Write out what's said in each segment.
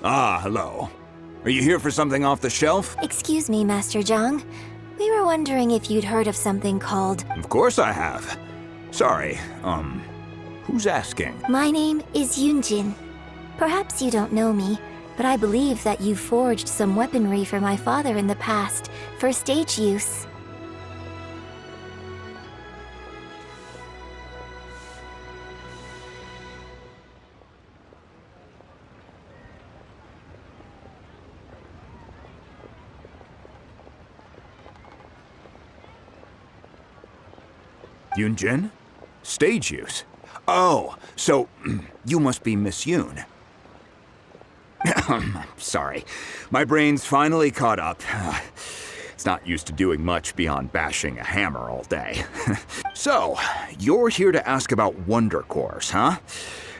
Ah, hello. Are you here for something off the shelf? Excuse me, Master Zhang. We were wondering if you'd heard of something called... Of course I have. Sorry, who's asking? My name is Yunjin. Perhaps you don't know me, but I believe that you forged some weaponry for my father in the past, for stage use. Yunjin? Stage use? Oh, so you must be Miss Yoon. Sorry, my brain's finally caught up. It's not used to doing much beyond bashing a hammer all day. So, you're here to ask about Wonder Cores, huh?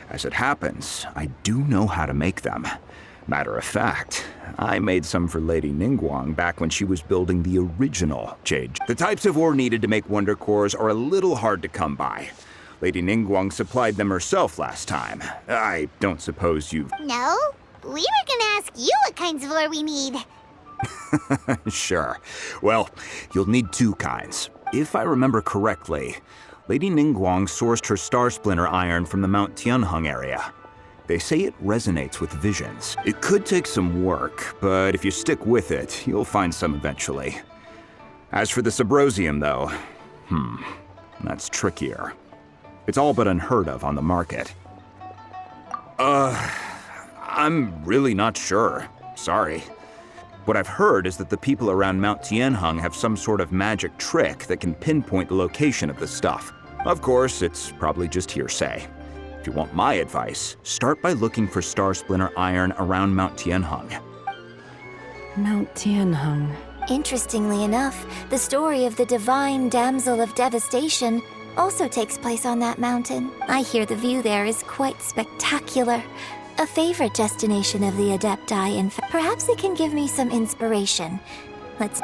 As it happens, I do know how to make them. Matter of fact, I made some for Lady Ningguang back when she was building the original Jade. The types of ore needed to make Wonder Cores are a little hard to come by. Lady Ningguang supplied them herself last time. I don't suppose you've... No, we were gonna ask you what kinds of ore we need. Sure. Well, you'll need two kinds. If I remember correctly, Lady Ningguang sourced her Star Splinter iron from the Mount Tianheng area. They say it resonates with visions. It could take some work, but if you stick with it, you'll find some eventually. As for the Subrosium, though, that's trickier. It's all but unheard of on the market. I'm really not sure. Sorry. What I've heard is that the people around Mount Tianheng have some sort of magic trick that can pinpoint the location of the stuff. Of course, it's probably just hearsay. If you want my advice, start by looking for Star Splinter iron around Mount Tianheng. Mount Tianheng. Interestingly enough, the story of the divine damsel of devastation also takes place on that mountain. I hear the view there is quite spectacular. A favorite destination of the Adepti, in fact. Perhaps it can give me some inspiration. Let's...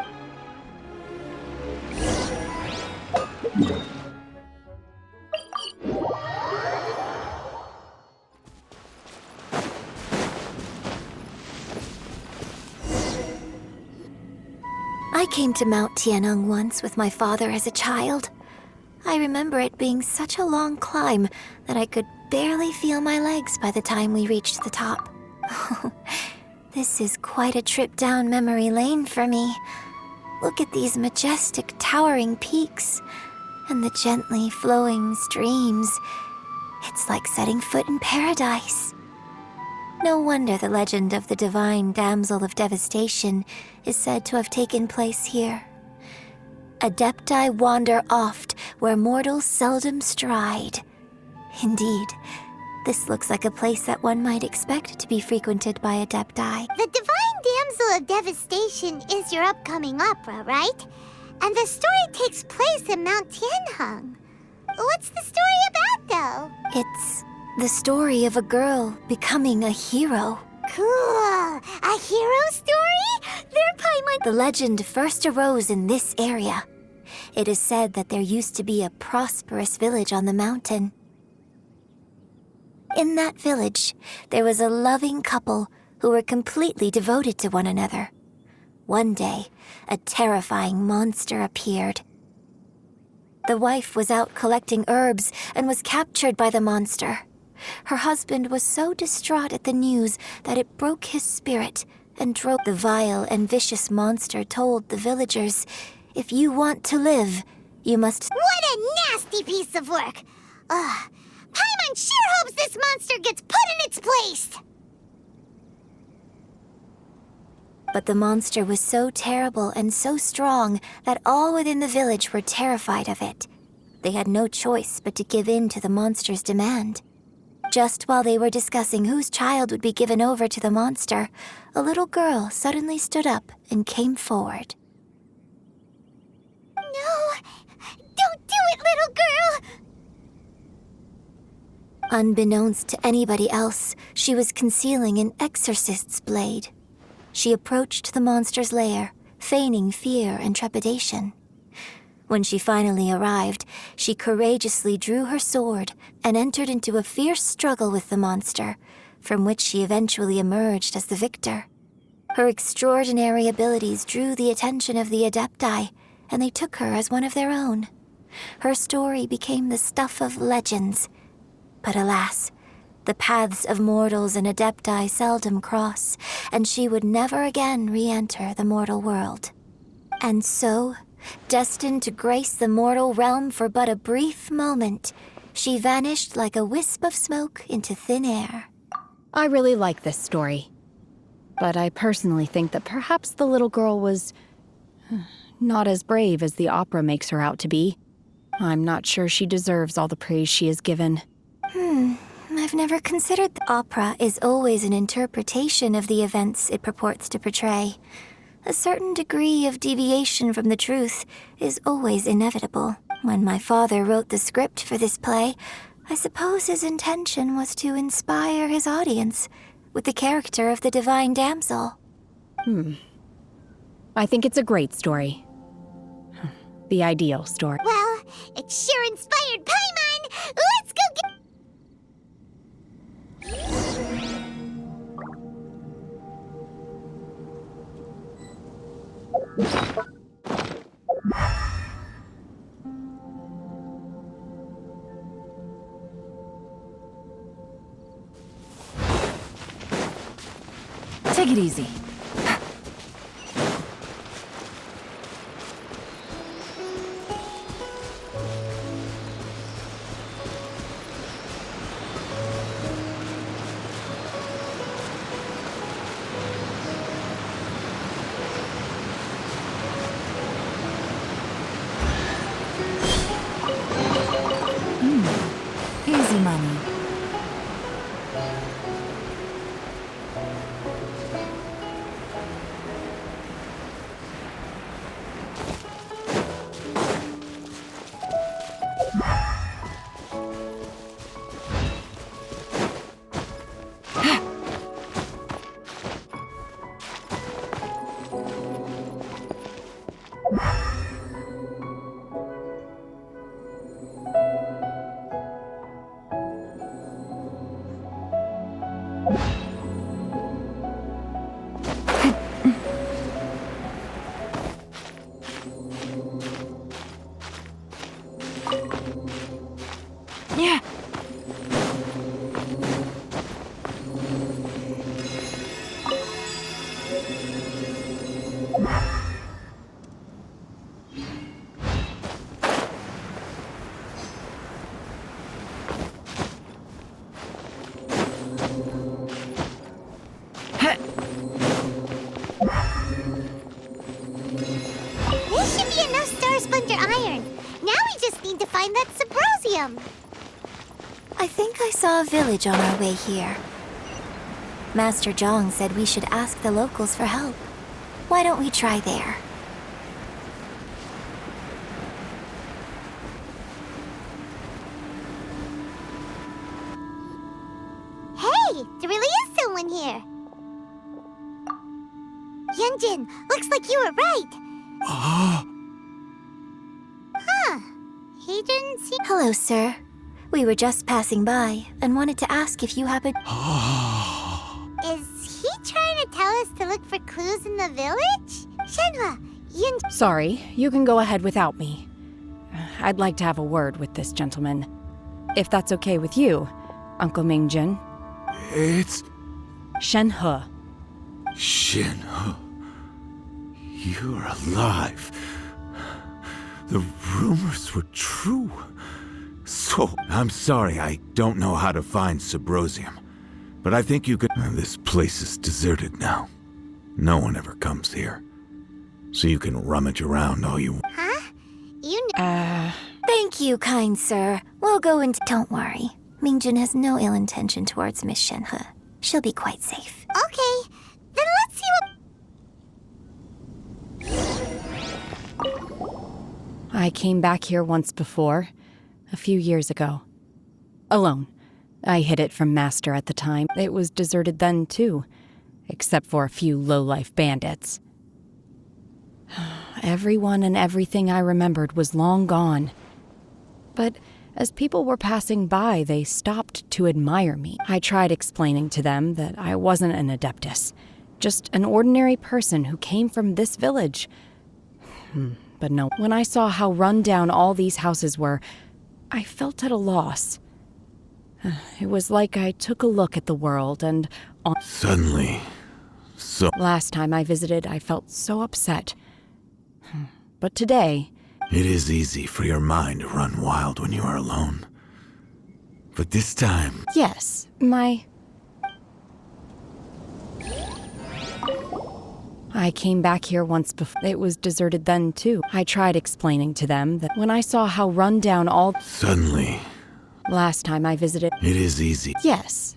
I came to Mount Tianheng once with my father as a child. I remember it being such a long climb that I could barely feel my legs by the time we reached the top. This is quite a trip down memory lane for me. Look at these majestic, towering peaks and the gently flowing streams. It's like setting foot in paradise. No wonder the legend of the divine damsel of devastation is said to have taken place here. Adepti wander oft where mortals seldom stride. Indeed, this looks like a place that one might expect to be frequented by Adepti. The Divine Damsel of Devastation is your upcoming opera, right? And the story takes place in Mount Tianheng. What's the story about, though? It's the story of a girl becoming a hero. Cool. A hero story? They're probably The legend first arose in this area. It is said that there used to be a prosperous village on the mountain. In that village, there was a loving couple who were completely devoted to one another. One day, a terrifying monster appeared. The wife was out collecting herbs and was captured by the monster. Her husband was so distraught at the news that it broke his spirit and drove. The vile and vicious monster told the villagers, "If you want to live, you must..." What a nasty piece of work! Paimon sure hopes this monster gets put in its place! But the monster was so terrible and so strong that all within the village were terrified of it. They had no choice but to give in to the monster's demand. Just while they were discussing whose child would be given over to the monster, a little girl suddenly stood up and came forward. No! Don't do it, little girl! Unbeknownst to anybody else, she was concealing an exorcist's blade. She approached the monster's lair, feigning fear and trepidation. When she finally arrived, she courageously drew her sword and entered into a fierce struggle with the monster, from which she eventually emerged as the victor. Her extraordinary abilities drew the attention of the Adepti, and they took her as one of their own. Her story became the stuff of legends. But alas, the paths of mortals and Adepti seldom cross, and she would never again re-enter the mortal world. And so, destined to grace the mortal realm for but a brief moment, she vanished like a wisp of smoke into thin air. I really like this story. But I personally think that perhaps the little girl was not as brave as the opera makes her out to be. I'm not sure she deserves all the praise she is given. I've never considered the opera is always an interpretation of the events it purports to portray. A certain degree of deviation from the truth is always inevitable. When my father wrote the script for this play, I suppose his intention was to inspire his audience with the character of the divine damsel. I think it's a great story. The ideal story. Well, it sure inspired Paimon! Let's go get... Take it easy. Easy money. Yeah. This should be enough Star Splinter iron. Now we just need to find that Subrosium. I think I saw a village on our way here. Master Zhang said we should ask the locals for help. Why don't we try there? Hey, there really is someone here. Yunjin, looks like you were right. Huh. He didn't see... Hello, sir. We were just passing by and wanted to ask if you happen... Is he trying to tell us to look for clues in the village? Shenhua, Yunjin... Sorry, you can go ahead without me. I'd like to have a word with this gentleman. If that's okay with you, Uncle Mingjin. It's Shenhe. Shin. You're alive. The rumors were true. So, I'm sorry, I don't know how to find Subrosium. But I think you could... This place is deserted now. No one ever comes here. So you can rummage around all you... Huh? You know... Thank you, kind sir. We'll go and... Don't worry. Mingjin has no ill intention towards Miss Shenhe. She'll be quite safe. Okay, then let's see what... I came back here once before, a few years ago. Alone. I hid it from Master at the time. It was deserted then, too, except for a few low-life bandits. Everyone and everything I remembered was long gone. But As people were passing by, they stopped to admire me. I tried explaining to them that I wasn't an adeptus, just an ordinary person who came from this village. But no, when I saw how run down all these houses were, I felt at a loss. It was like I took a look at the world and... Suddenly, Last time I visited, I felt so upset. But today... It is easy for your mind to run wild when you are alone. But this time... Yes, I came back here once before. It was deserted then, too. I tried explaining to them that when I saw how run down all... Suddenly... Last time I visited... It is easy. Yes,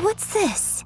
What's this?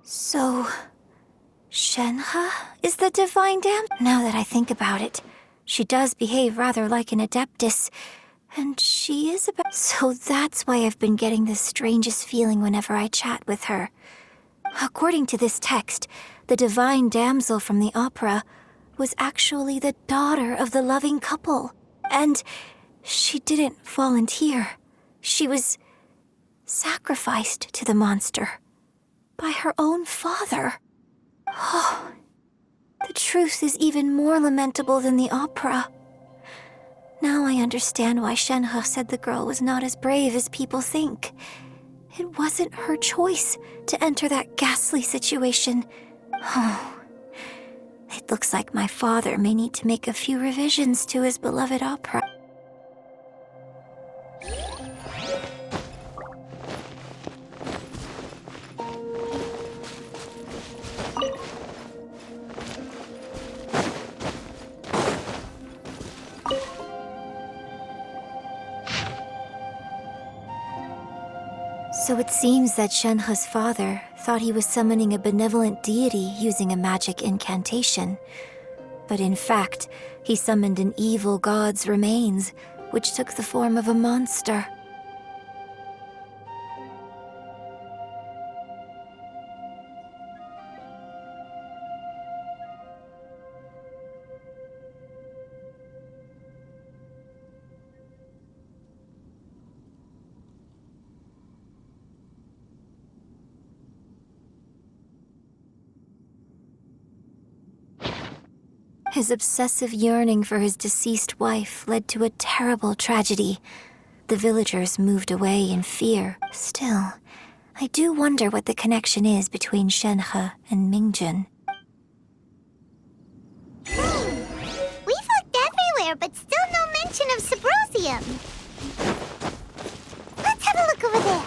So, Shenhe is the divine dam? Now that I think about it, she does behave rather like an adeptus, and she is about... So that's why I've been getting the strangest feeling whenever I chat with her. According to this text, the divine damsel from the opera was actually the daughter of the loving couple, and she didn't volunteer. She was sacrificed to the monster by her own father. Oh, the truth is even more lamentable than the opera. Now I understand why Shenhe said the girl was not as brave as people think. It wasn't her choice to enter that ghastly situation. Oh, it looks like my father may need to make a few revisions to his beloved opera. So it seems that Shenhe's father thought he was summoning a benevolent deity using a magic incantation. But in fact, he summoned an evil god's remains, which took the form of a monster. His obsessive yearning for his deceased wife led to a terrible tragedy. The villagers moved away in fear. Still, I do wonder what the connection is between Shenhe and Mingjun. We've looked everywhere, but still no mention of Subrosium. Let's have a look over there.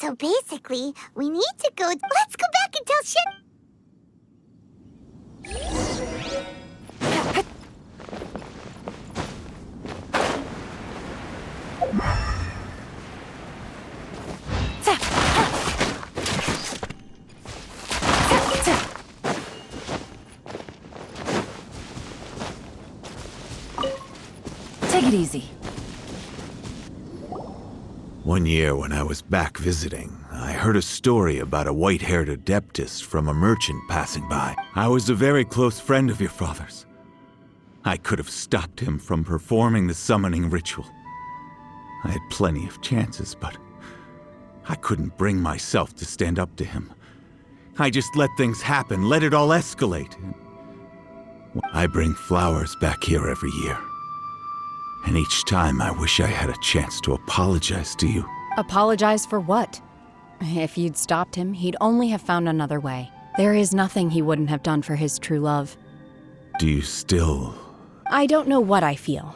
So basically, we need to go... Let's go back and tell Shen... Take it easy. One year when I was back visiting, I heard a story about a white-haired adeptess from a merchant passing by. I was a very close friend of your father's. I could have stopped him from performing the summoning ritual. I had plenty of chances, but I couldn't bring myself to stand up to him. I just let things happen, let it all escalate. I bring flowers back here every year. And each time I wish I had a chance to apologize to you. Apologize for what? If you'd stopped him, he'd only have found another way. There is nothing he wouldn't have done for his true love. Do you still... I don't know what I feel.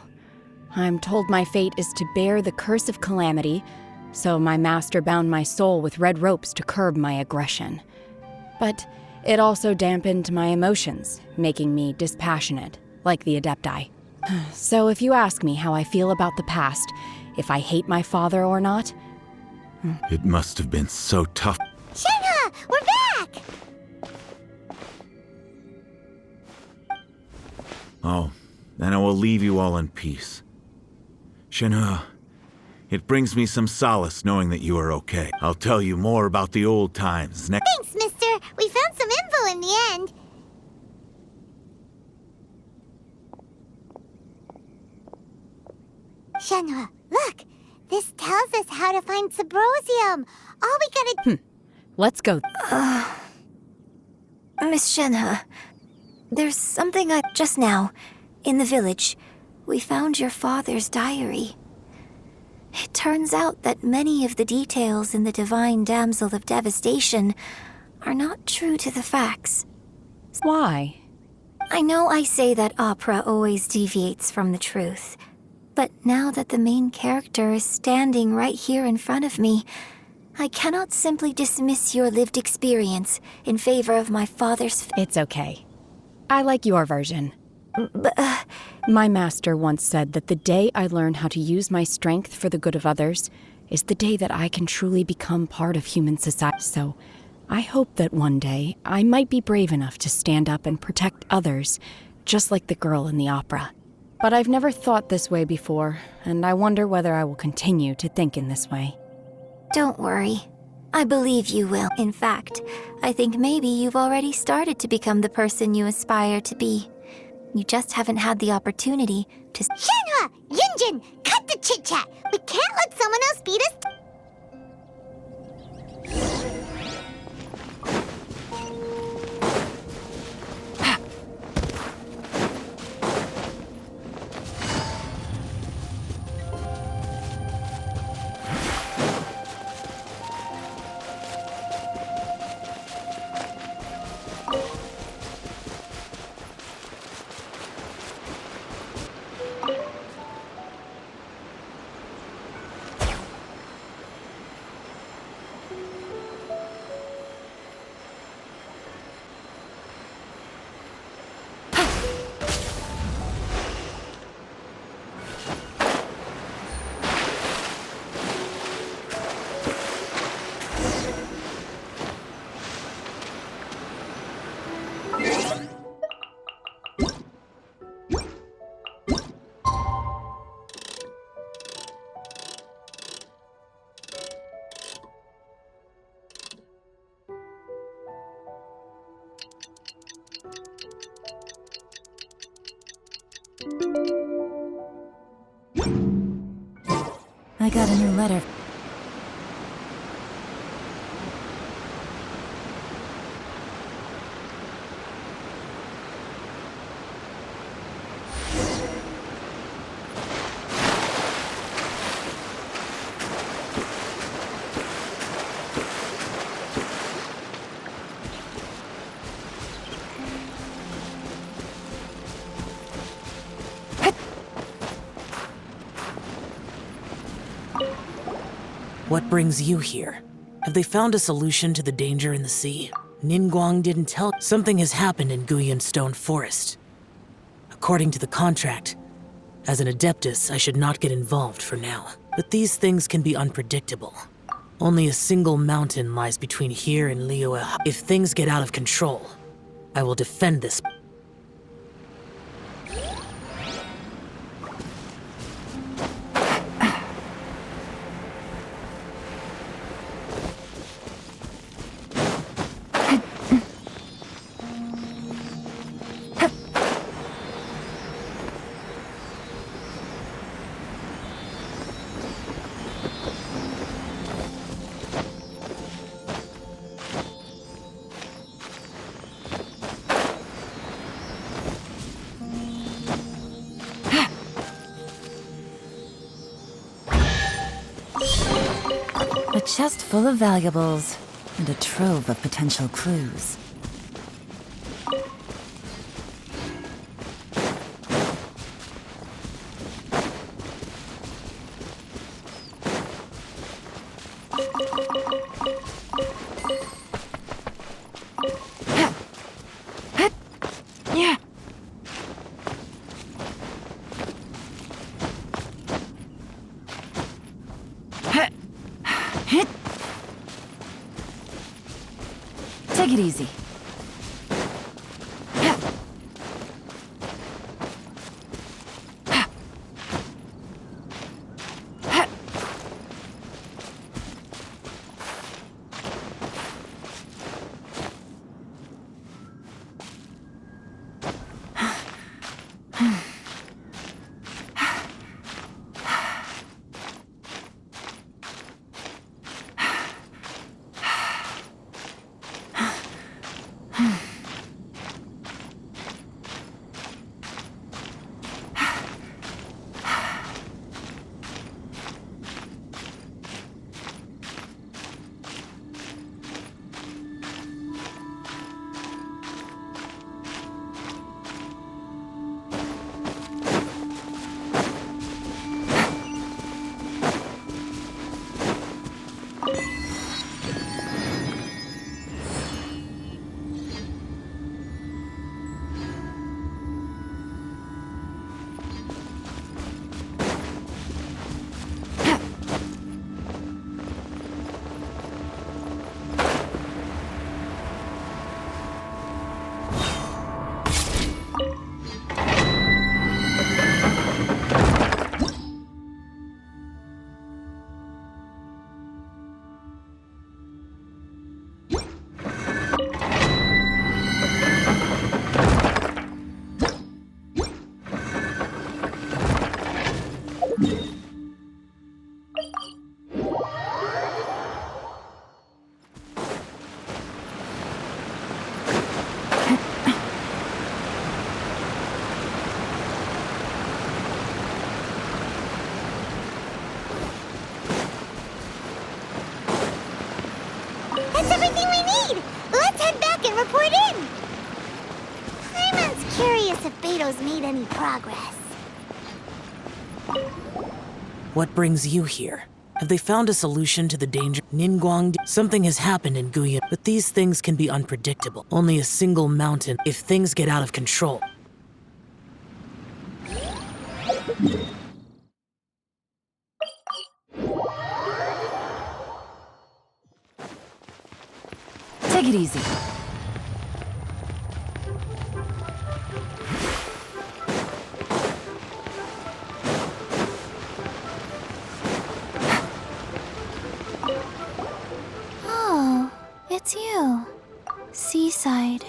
I'm told my fate is to bear the curse of calamity, so my master bound my soul with red ropes to curb my aggression. But it also dampened my emotions, making me dispassionate, like the Adepti. So if you ask me how I feel about the past, if I hate my father or not... It must have been so tough. Shenhe, we're back! Oh, then I will leave you all in peace. Shenhe, it brings me some solace knowing that you are okay. I'll tell you more about the old times next... Thanks, mister. We found some info in the end. Shenhe, look! This tells us how to find Subrosium. All we gotta... Let's go. Miss Shenhe, there's something just now, in the village, we found your father's diary. It turns out that many of the details in the Divine Damsel of Devastation are not true to the facts. Why? I know I say that opera always deviates from the truth, but now that the main character is standing right here in front of me, I cannot simply dismiss your lived experience in favor of my father's... It's okay. I like your version. But, My master once said that the day I learn how to use my strength for the good of others is the day that I can truly become part of human society. So, I hope that one day I might be brave enough to stand up and protect others, just like the girl in the opera. But I've never thought this way before, and I wonder whether I will continue to think in this way. don't worry. I believe you will. In fact, I think maybe you've already started to become the person you aspire to be. You just haven't had the opportunity to... Shenhe! Yunjin! Cut the chit-chat! We can't let someone else beat us... I got a new letter. What brings you here? Have they found a solution to the danger in the sea? Ningguang didn't tell. Something has happened in Guyan Stone Forest. According to the contract, as an Adeptus, I should not get involved for now. But these things can be unpredictable. Only a single mountain lies between here and Liyue. If things get out of control, I will defend this. A chest full of valuables and a trove of potential clues. Take it easy. That's everything we need! Let's head back and report in! Paimon's curious if Beto's made any progress. What brings you here? Have they found a solution to the danger? Ningguang, something has happened in Guyan, but these things can be unpredictable. Only a single mountain if things get out of control. Take it easy. Oh, it's you. Seaside.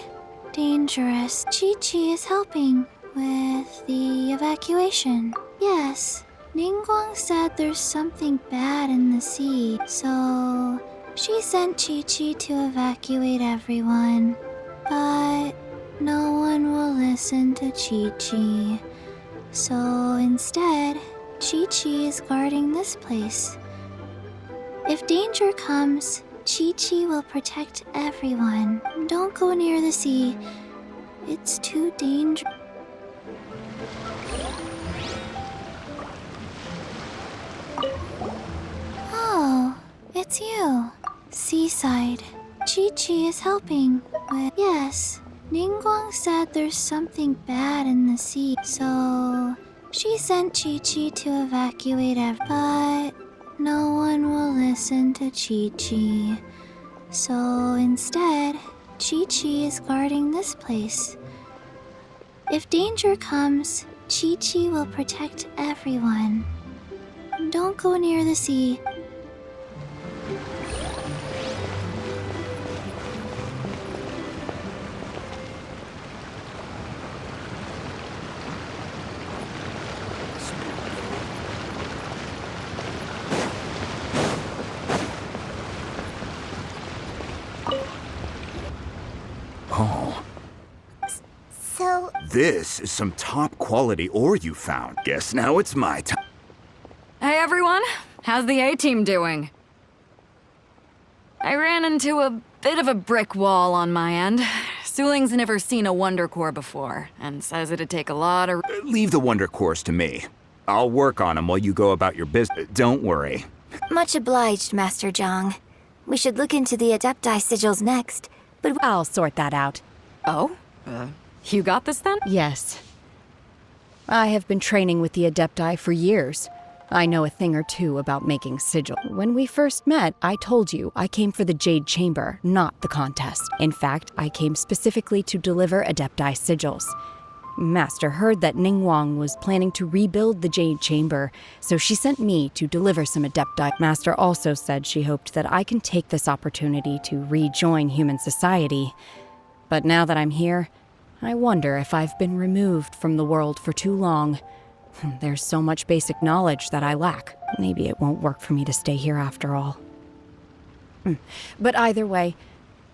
Dangerous. Chi-Chi is helping with the evacuation. Yes, Ningguang said there's something bad in the sea, so she sent Chi-Chi to evacuate everyone. But no one will listen to Chi-Chi. So instead, Chi-Chi is guarding this place. If danger comes, Chi-Chi will protect everyone. Don't go near the sea. It's too dangerous. Oh, it's you. seaside. Chi-Chi is helping with... Yes, Ningguang said there's something bad in the sea, so... She sent Chi-Chi to evacuate but no one will listen to Chi-Chi. So instead, Chi-Chi is guarding this place. If danger comes, Chi-Chi will protect everyone. Don't go near the sea. Oh, So, this is some top quality ore you found. Guess now it's my time. Hey everyone, how's the A-team doing? I ran into a bit of a brick wall on my end. Suling's never seen a Wonder Core before, and says it'd take a lot of... Leave the Wonder Cores to me. I'll work on them while you go about your business. Don't worry. Much obliged, Master Zhang. We should look into the Adepti sigils next, but I'll sort that out. Oh? You got this then? Yes. I have been training with the Adepti for years. I know a thing or two about making sigil. When we first met, I told you I came for the Jade Chamber, not the contest. In fact, I came specifically to deliver Adepti sigils. Master heard that Ningguang was planning to rebuild the Jade Chamber, so she sent me to deliver some Adepti. Master also said she hoped that I can take this opportunity to rejoin human society. But now that I'm here, I wonder if I've been removed from the world for too long. There's so much basic knowledge that I lack. Maybe it won't work for me to stay here after all. But either way,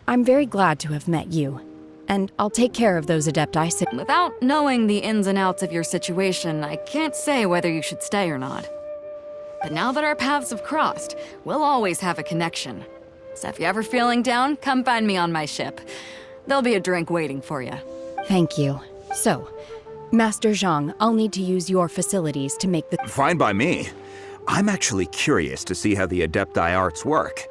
I'm very glad to have met you. And I'll take care of those Adepti. Without knowing the ins and outs of your situation, I can't say whether you should stay or not. But now that our paths have crossed, we'll always have a connection. So if you're ever feeling down, come find me on my ship. There'll be a drink waiting for you. Thank you. So, Master Zhang, I'll need to use your facilities to make the... Fine by me. I'm actually curious to see how the Adepti arts work.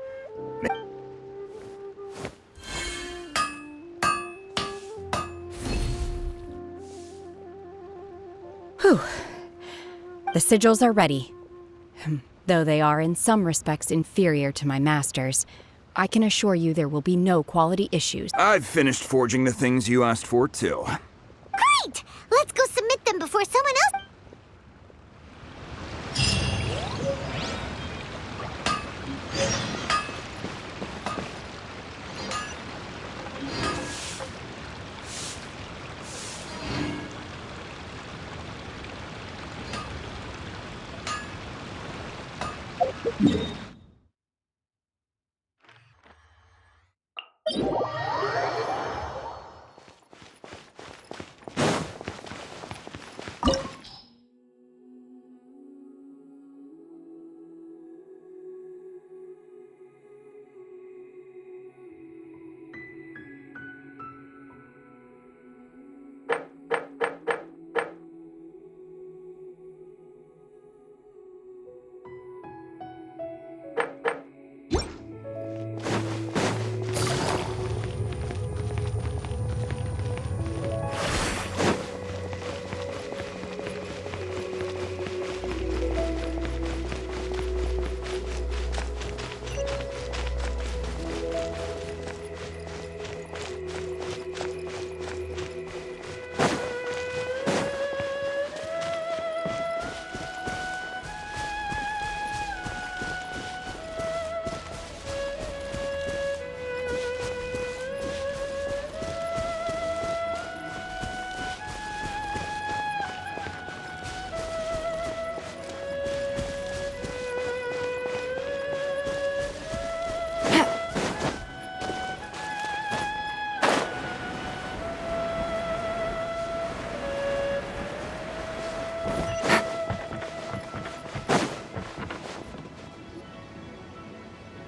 Whew. The sigils are ready. Though they are in some respects inferior to my master's, I can assure you there will be no quality issues. I've finished forging the things you asked for, too. great! Let's go submit them before someone else...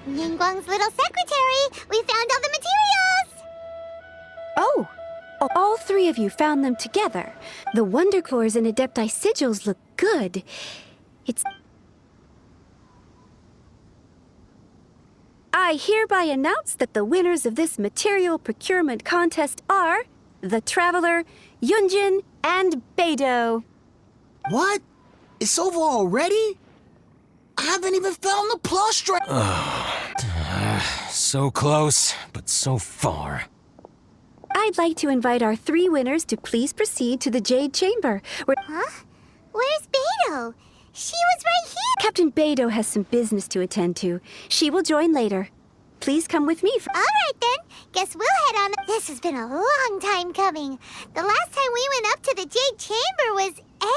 Ningguang's little secretary! We found all the materials! Oh! All three of you found them together. The Wonder Cores and Adepti sigils look good. I hereby announce that the winners of this material procurement contest are the Traveler, Yunjin, and Beidou. What? It's over already? I haven't even found the plush So close, but so far. I'd like to invite our 3 winners to please proceed to the Jade Chamber, where Huh? Where's Beidou? She was right here! Captain Beidou has some business to attend to. She will join later. Please come with me. Alright then, guess we'll head on. This has been a long time coming. The last time we went up to the Jade Chamber was 8...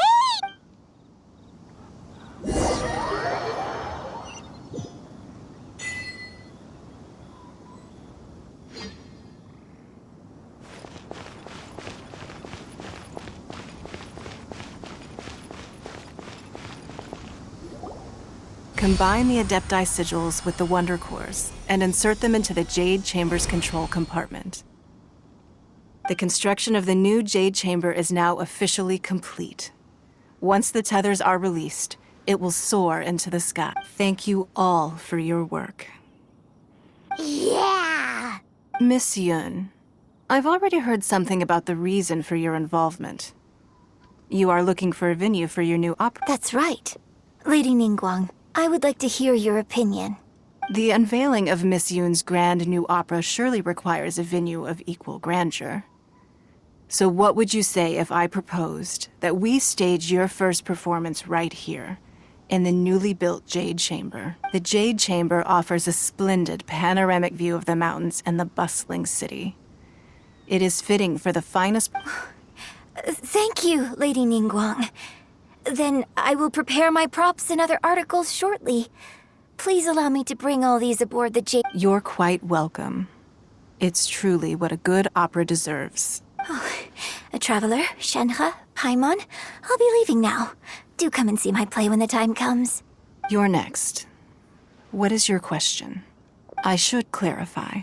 Combine the Adepti sigils with the Wonder Cores and insert them into the Jade Chamber's control compartment. The construction of the new Jade Chamber is now officially complete. Once the tethers are released, it will soar into the sky. Thank you all for your work. Yeah! Miss Yun, I've already heard something about the reason for your involvement. You are looking for a venue for your new opera. That's right. Lady Ningguang, I would like to hear your opinion. The unveiling of Miss Yun's grand new opera surely requires a venue of equal grandeur. So what would you say if I proposed that we stage your first performance right here, in the newly built Jade Chamber? The Jade Chamber offers a splendid panoramic view of the mountains and the bustling city. It is fitting for the finest... Thank you, Lady Ningguang. Then I will prepare my props and other articles shortly. Please allow me to bring all these aboard the Jade... You're quite welcome. It's truly what a good opera deserves. A traveler, Shenhe, Paimon, I'll be leaving now. Do come and see my play when the time comes. You're next. What is your question? I should clarify.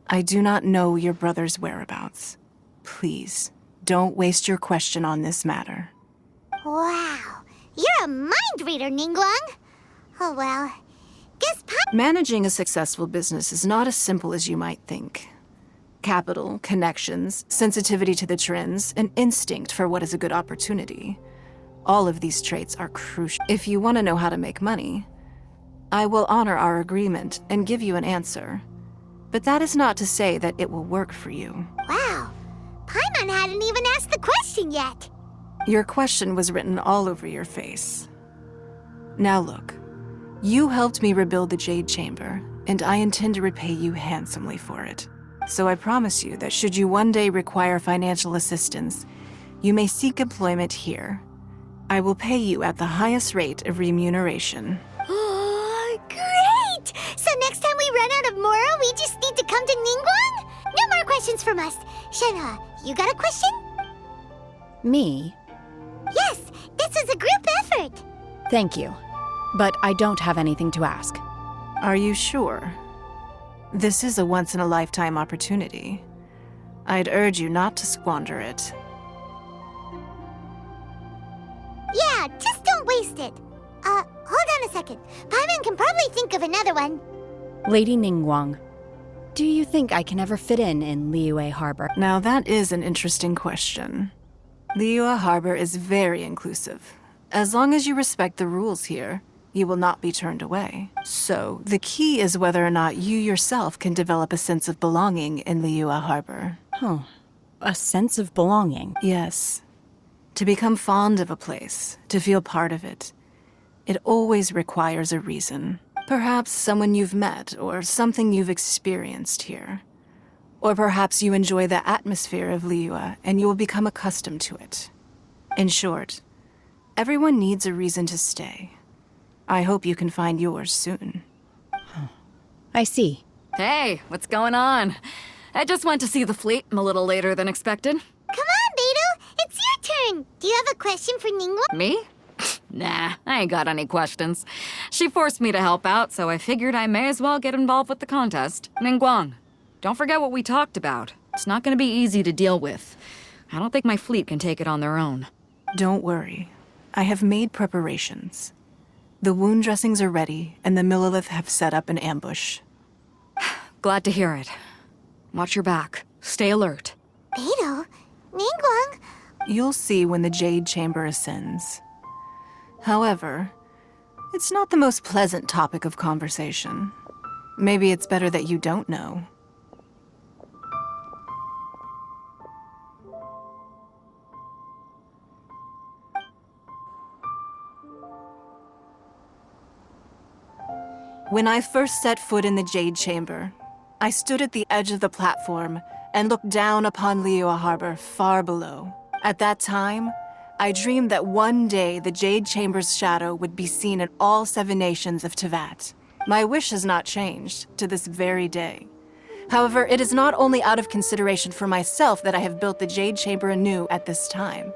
I do not know your brother's whereabouts. Please, don't waste your question on this matter. Wow, you're a mind reader, Ningguang. Oh well, guess Managing a successful business is not as simple as you might think. Capital, connections, sensitivity to the trends, and instinct for what is a good opportunity. All of these traits are crucial. If you want to know how to make money, I will honor our agreement and give you an answer. But that is not to say that it will work for you. Wow, Paimon hadn't even asked the question yet. Your question was written all over your face. Now look, you helped me rebuild the Jade Chamber, and I intend to repay you handsomely for it. So I promise you that should you one day require financial assistance, you may seek employment here. I will pay you at the highest rate of remuneration. Oh, great! So next time we run out of Mora, we just need to come to Ningguang? No more questions from us. Shenhe, you got a question? Me? Yes, this is a group effort. Thank you. But I don't have anything to ask. Are you sure? This is a once-in-a-lifetime opportunity. I'd urge you not to squander it. Yeah, just don't waste it. Hold on a second. Paimon can probably think of another one. Lady Ningguang, do you think I can ever fit in Liyue Harbor? Now that is an interesting question. Liyue Harbor is very inclusive. As long as you respect the rules here, you will not be turned away. So, the key is whether or not you yourself can develop a sense of belonging in Liyue Harbor. A sense of belonging? Yes. To become fond of a place, to feel part of it, it always requires a reason. Perhaps someone you've met, or something you've experienced here. Or perhaps you enjoy the atmosphere of Liyue and you will become accustomed to it. In short, everyone needs a reason to stay. I hope you can find yours soon. I see. Hey, what's going on? I just went to see the fleet a little later than expected. Come on, Beidou, it's your turn. Do you have a question for Ningguang? Me? Nah, I ain't got any questions. She forced me to help out, so I figured I may as well get involved with the contest. Ningguang, don't forget what we talked about. It's not gonna be easy to deal with. I don't think my fleet can take it on their own. Don't worry. I have made preparations. The wound dressings are ready, and the Millilith have set up an ambush. Glad to hear it. Watch your back. Stay alert. Beidou? Ningguang? You'll see when the Jade Chamber ascends. However, it's not the most pleasant topic of conversation. Maybe it's better that you don't know. When I first set foot in the Jade Chamber, I stood at the edge of the platform and looked down upon Liyue Harbor far below. At that time, I dreamed that one day the Jade Chamber's shadow would be seen in all 7 nations of Teyvat. My wish has not changed to this very day. However, it is not only out of consideration for myself that I have built the Jade Chamber anew at this time.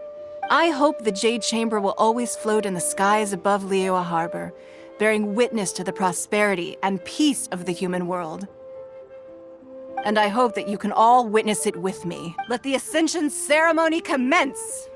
I hope the Jade Chamber will always float in the skies above Liyue Harbor, bearing witness to the prosperity and peace of the human world. And I hope that you can all witness it with me. Let the Ascension ceremony commence!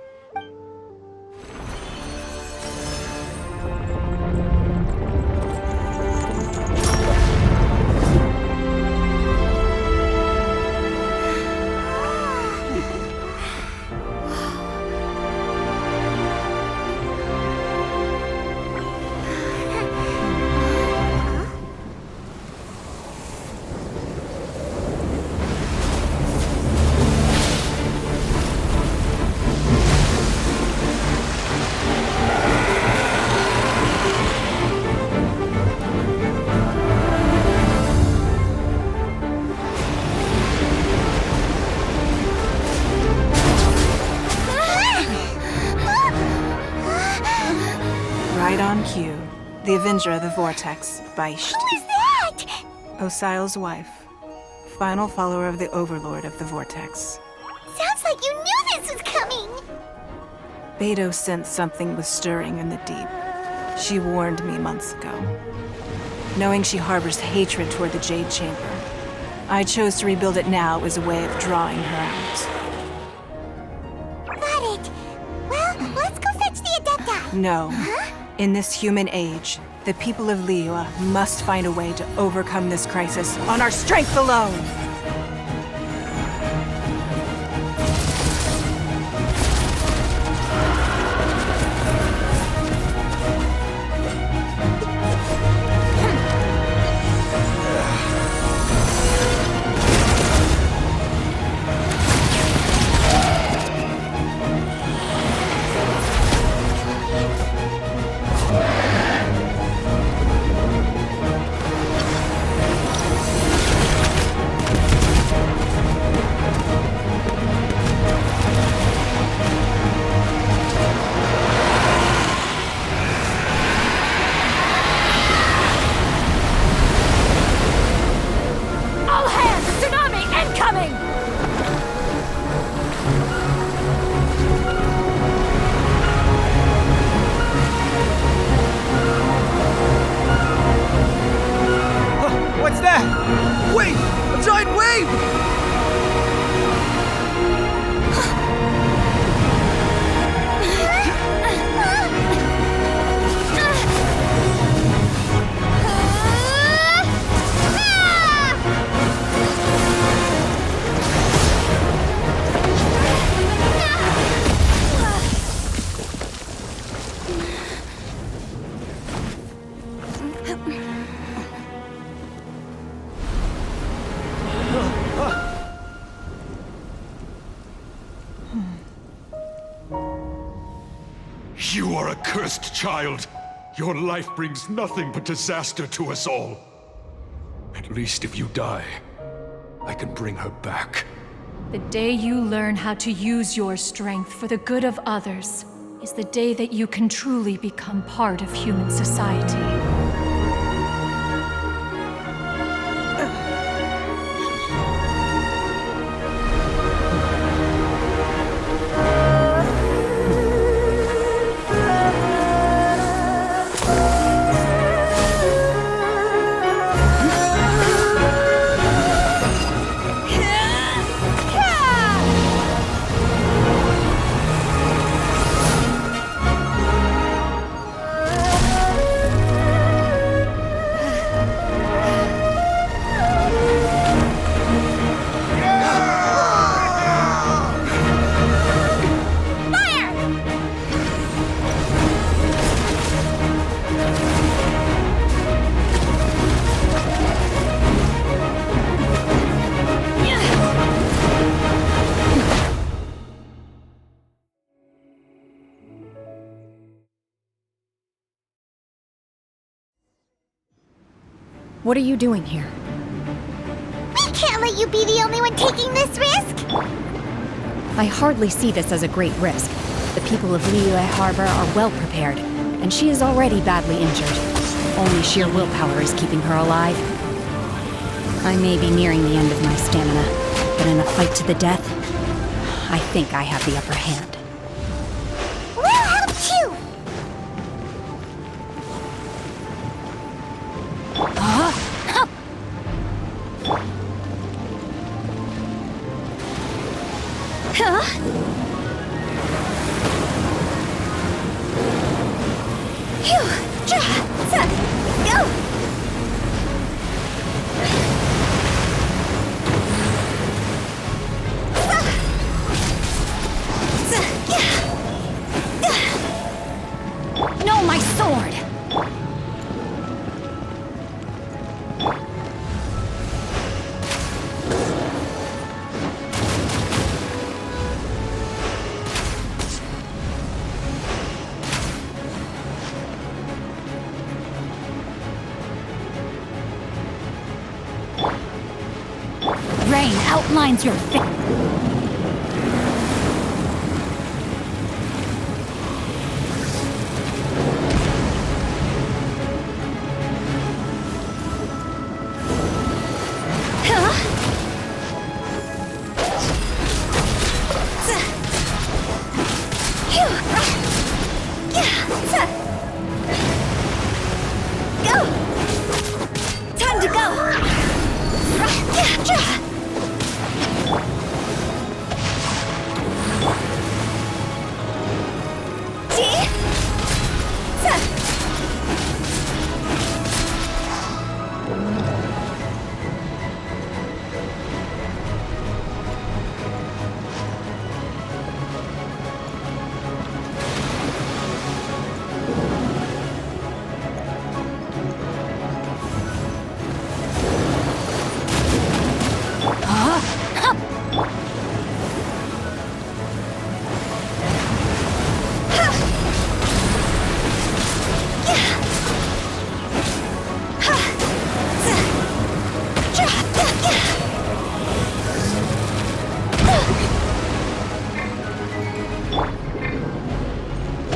Right on cue. The Avenger of the Vortex, Baisht. Who is that? Osial's wife. Final follower of the Overlord of the Vortex. Sounds like you knew this was coming! Beidou sensed something was stirring in the deep. She warned me months ago. Knowing she harbors hatred toward the Jade Chamber, I chose to rebuild it now as a way of drawing her out. Got it. Well, let's go fetch the Adepta. No. Huh? In this human age, the people of Liyue must find a way to overcome this crisis on our strength alone! What's that? Wait! A giant wave! You are a cursed child. Your life brings nothing but disaster to us all. At least if you die, I can bring her back. The day you learn how to use your strength for the good of others is the day that you can truly become part of human society. What are you doing here? We can't let you be the only one taking this risk! I hardly see this as a great risk. The people of Liyue Harbor are well prepared, and she is already badly injured. Only sheer willpower is keeping her alive. I may be nearing the end of my stamina, but in a fight to the death, I think I have the upper hand. We'll help too! No, my sword! Rain outlines your face. Time to go!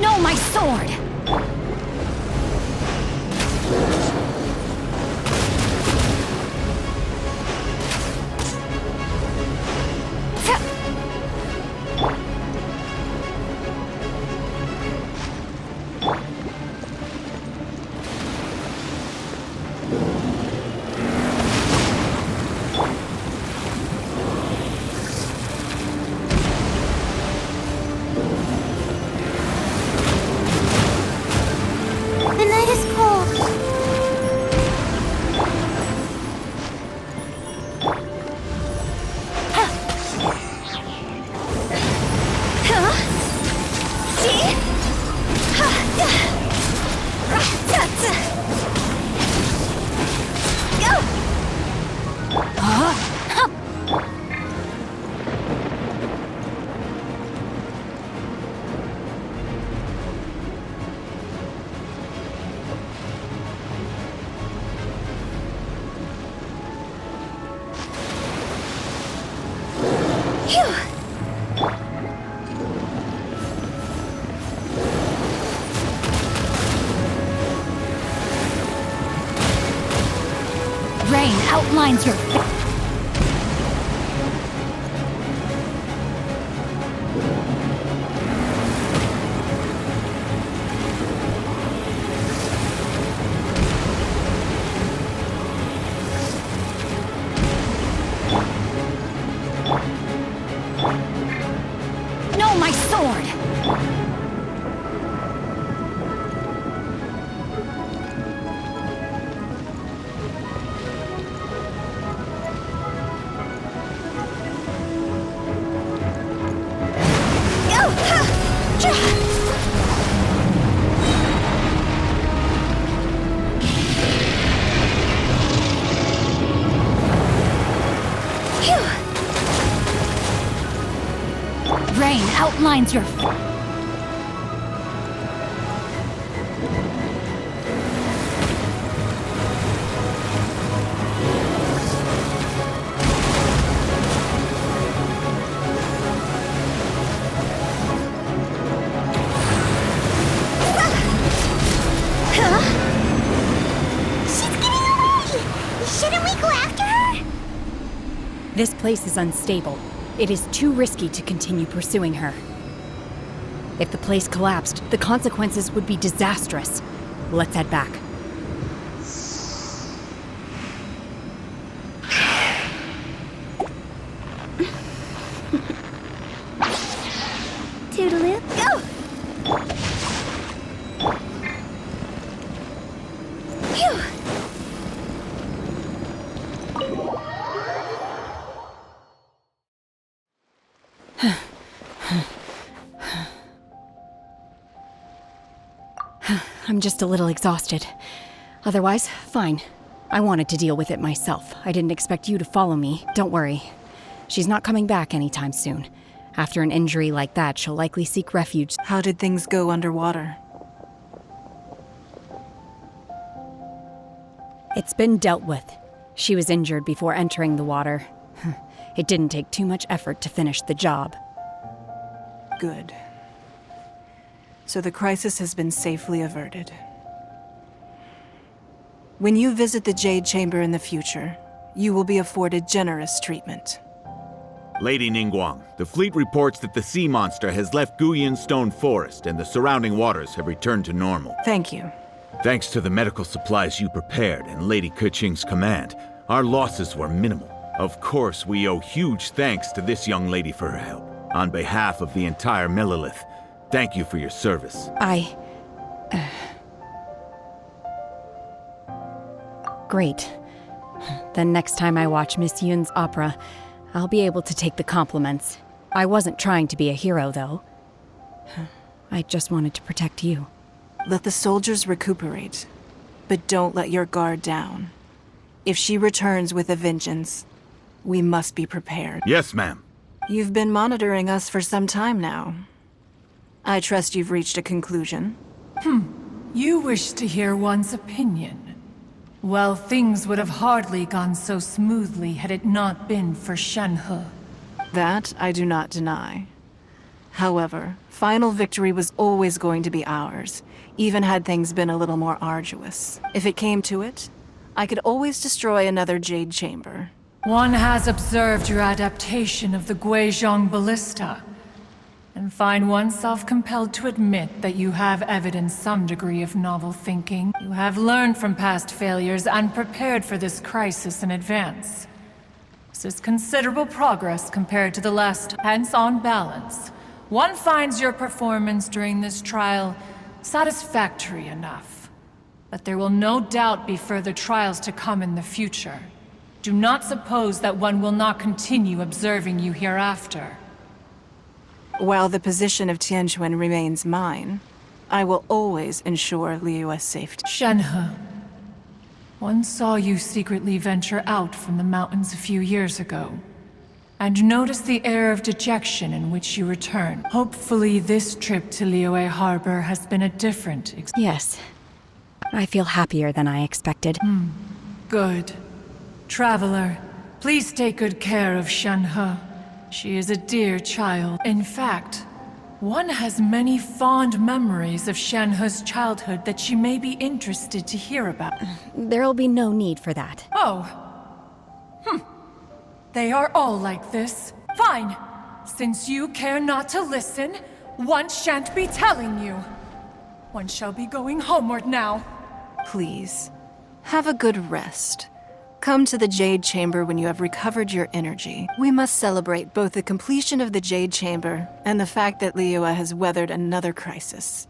No, my sword! The night is cold. Rain outlines your face. No, my sword! Rain outlines your face. This place is unstable. It is too risky to continue pursuing her. If the place collapsed, the consequences would be disastrous. Let's head back. Toodaloo, go! Phew! I'm just a little exhausted. Otherwise, fine. I wanted to deal with it myself. I didn't expect you to follow me. Don't worry. She's not coming back anytime soon. After an injury like that, she'll likely seek refuge. How did things go underwater? It's been dealt with. She was injured before entering the water. It didn't take too much effort to finish the job. Good. So the crisis has been safely averted. When you visit the Jade Chamber in the future, you will be afforded generous treatment. Lady Ningguang, the fleet reports that the sea monster has left Guyun Stone Forest and the surrounding waters have returned to normal. Thank you. Thanks to the medical supplies you prepared and Lady Keqing's command, our losses were minimal. Of course, we owe huge thanks to this young lady for her help. On behalf of the entire Millelith, thank you for your service. Great. Then next time I watch Miss Yun's opera, I'll be able to take the compliments. I wasn't trying to be a hero, though. I just wanted to protect you. Let the soldiers recuperate, but don't let your guard down. If she returns with a vengeance, we must be prepared. Yes, ma'am. You've been monitoring us for some time now. I trust you've reached a conclusion. You wish to hear one's opinion. Well, things would have hardly gone so smoothly had it not been for Shenhe. That I do not deny. However, final victory was always going to be ours, even had things been a little more arduous. If it came to it, I could always destroy another Jade Chamber. One has observed your adaptation of the Guizhong ballista, and find oneself compelled to admit that you have evidenced some degree of novel thinking. You have learned from past failures and prepared for this crisis in advance. This is considerable progress compared to the last. Hence, on balance, one finds your performance during this trial satisfactory enough. But there will no doubt be further trials to come in the future. Do not suppose that one will not continue observing you hereafter. While the position of Tianquan remains mine, I will always ensure Liyue's safety. Shenhe, one saw you secretly venture out from the mountains a few years ago, and noticed the air of dejection in which you returned. Hopefully this trip to Liyue Harbor has been a different experience. Yes. I feel happier than I expected. Good. Traveler, please take good care of Shenhe. She is a dear child. In fact, one has many fond memories of Shenhe's childhood that she may be interested to hear about. There'll be no need for that. Oh. They are all like this. Fine. Since you care not to listen, one shan't be telling you. One shall be going homeward now. Please, have a good rest. Come to the Jade Chamber when you have recovered your energy. We must celebrate both the completion of the Jade Chamber and the fact that Liyue has weathered another crisis.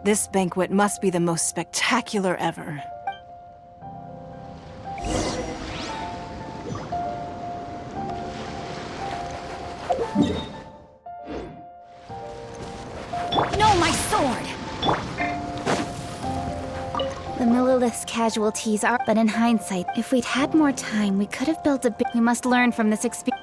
This banquet must be the most spectacular ever. No, my sword! The Millelith's casualties are, but in hindsight, if we'd had more time, we could have built a big. We must learn from this experience.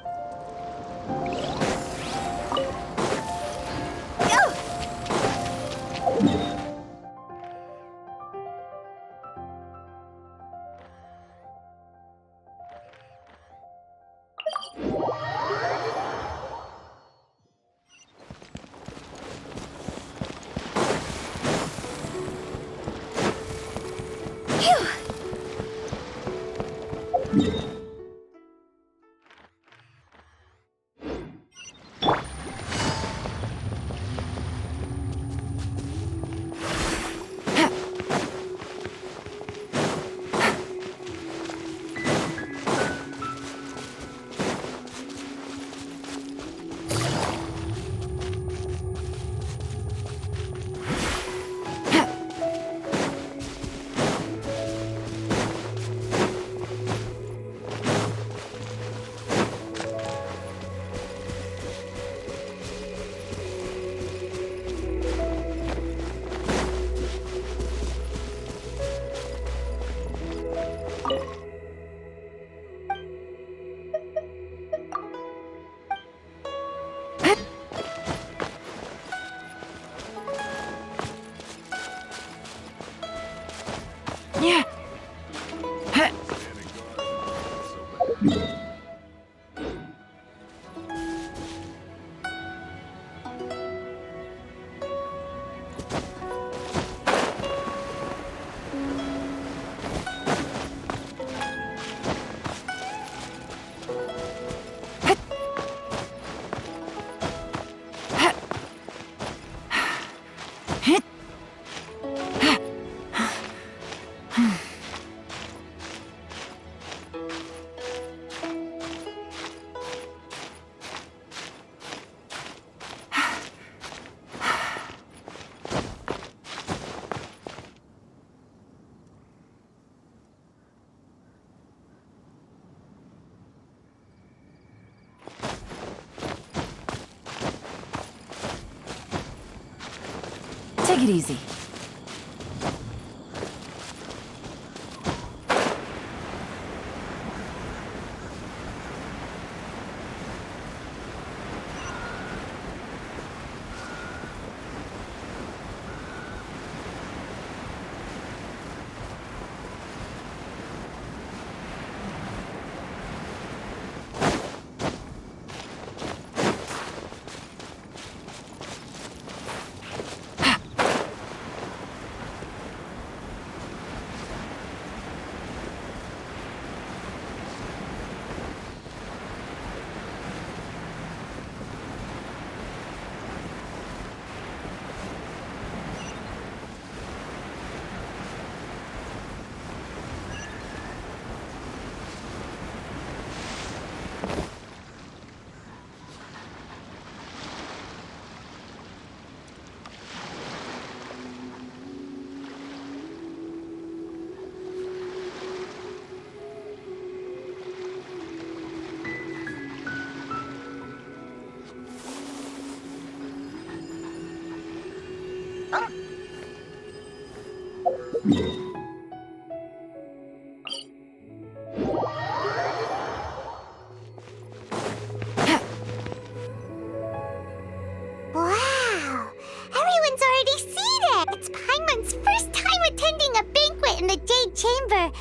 Yeah. Take it easy. Wow! Everyone's already seated! It's Paimon's first time attending a banquet in the Jade Chamber.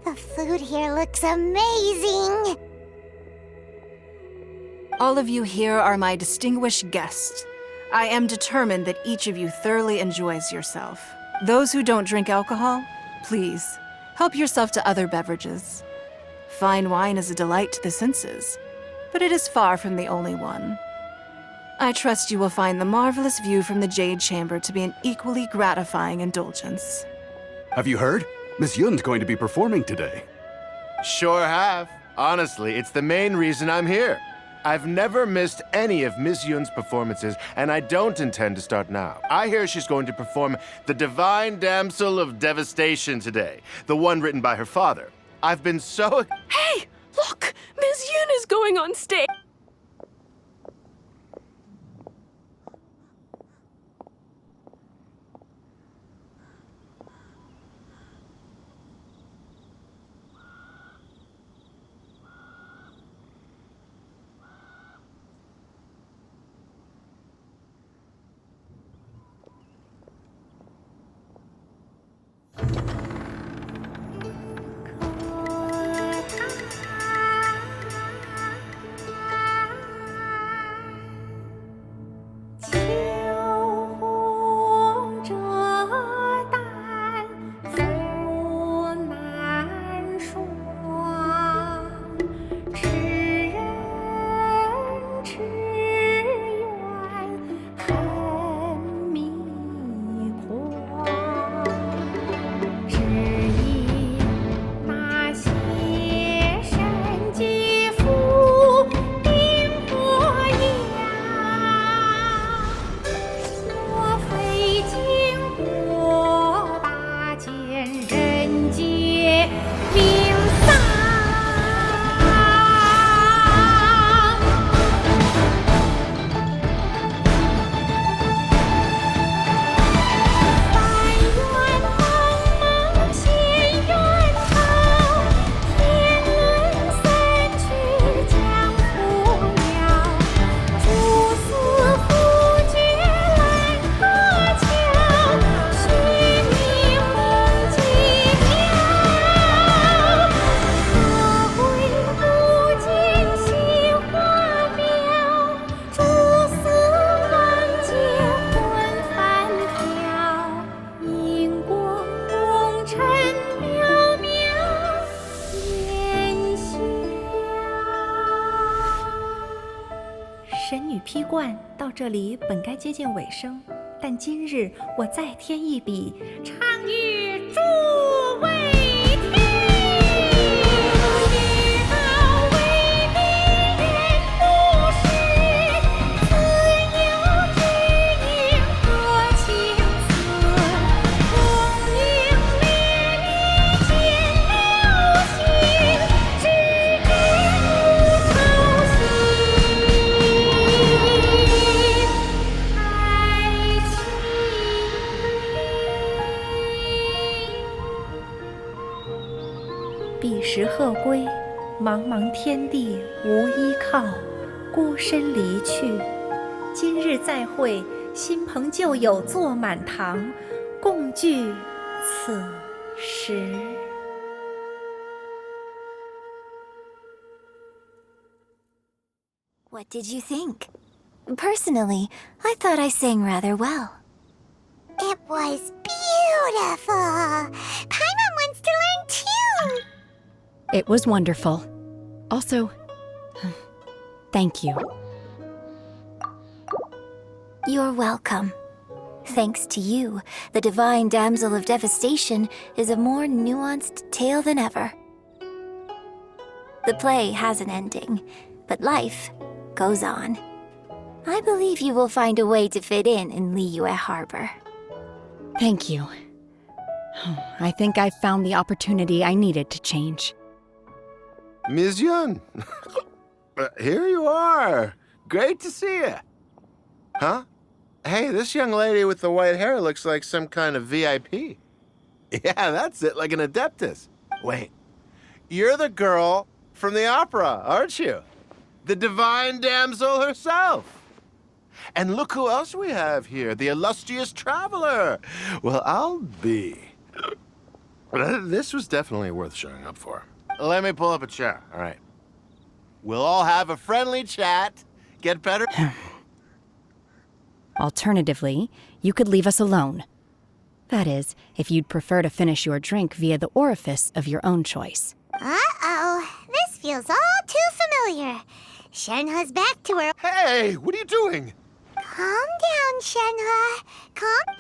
The food here looks amazing! All of you here are my distinguished guests. I am determined that each of you thoroughly enjoys yourself. Those who don't drink alcohol, please, help yourself to other beverages. Fine wine is a delight to the senses, but it is far from the only one. I trust you will find the marvelous view from the Jade Chamber to be an equally gratifying indulgence. Have you heard? Miss Yun's going to be performing today. Sure have. Honestly, it's the main reason I'm here. I've never missed any of Miss Yun's performances, and I don't intend to start now. I hear she's going to perform The Divine Damsel of Devastation today, the one written by her father. I've been so... Hey! Look! Miss Yun is going on stage! 批冠到这里本该接近尾声，但今日我再添一笔，唱与诸位听。彼时鹤归，茫茫天地无依靠，孤身离去。今日再会，新朋旧友坐满堂，共聚此时。What did you think? Personally, I thought I sang rather well. It was beautiful. Paimon wants to learn too. It was wonderful. Also, thank you. You're welcome. Thanks to you, the Divine Damsel of Devastation is a more nuanced tale than ever. The play has an ending, but life goes on. I believe you will find a way to fit in Liyue Harbor. Thank you. I think I found the opportunity I needed to change. Ms. Yun, here you are. Great to see you. Huh? Hey, this young lady with the white hair looks like some kind of VIP. Yeah, that's it, like an adeptus. Wait, you're the girl from the opera, aren't you? The divine damsel herself. And look who else we have here, the illustrious traveler. Well, I'll be. This was definitely worth showing up for. Let me pull up a chair, all right. We'll all have a friendly chat, get better. Alternatively, you could leave us alone. That is, if you'd prefer to finish your drink via the orifice of your own choice. Uh-oh, this feels all too familiar. Shenhe's back to her. Hey, what are you doing? Calm down, Shenhe. Calm.